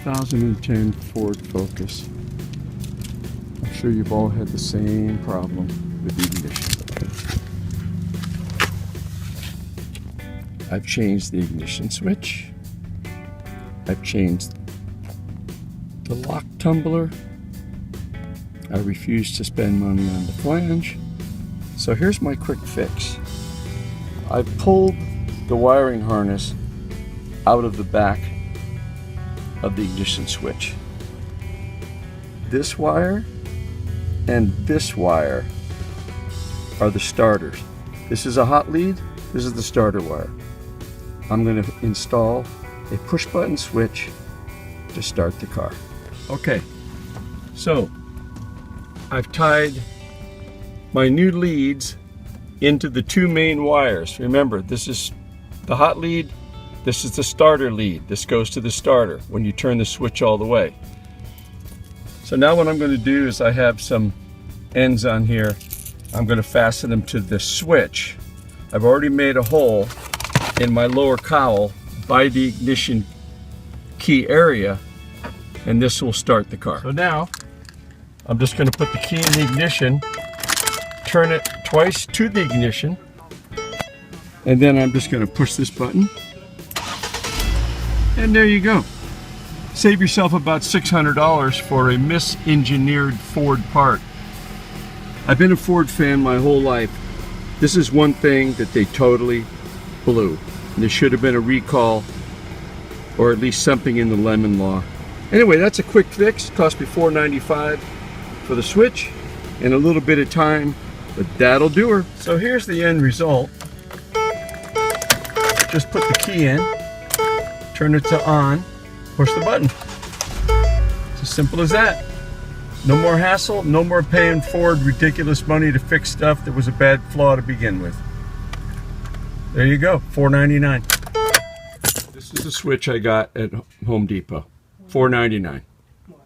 2010 Ford Focus. I'm sure you've all had the same problem with the ignition. I've changed the ignition switch. I've changed the lock tumbler. I refuse to spend money on the flange. So here's my quick fix. I pulled the wiring harness out of the back of the ignition switch. This wire and this wire are the starters. This is a hot lead, this is the starter wire. I'm going to install a push button switch to start the car. Okay, so I've tied my new leads into the two main wires. Remember, this is the hot lead, this is the starter lead. This goes to the starter when you turn the switch all the way. So now what I'm going to do is I have some ends on here. I'm going to fasten them to the switch. I've already made a hole in my lower cowl by the ignition key area, and this will start the car. So now I'm just going to put the key in the ignition, turn it twice to the ignition, and then I'm just going to push this button, and there you go. Save yourself about $600 for a misengineered Ford part. I've been a Ford fan my whole life. This is one thing that they totally blew. And there should have been a recall, or at least something in the Lemon Law. Anyway, that's a quick fix. It cost me $4.95 for the switch and a little bit of time, but that'll do her. So here's the end result. Just put the key in, turn it to on, push the button. It's as simple as that. No more hassle, no more paying Ford ridiculous money to fix stuff that was a bad flaw to begin with. There you go, $4.99. This is the switch I got at Home Depot, $4.99.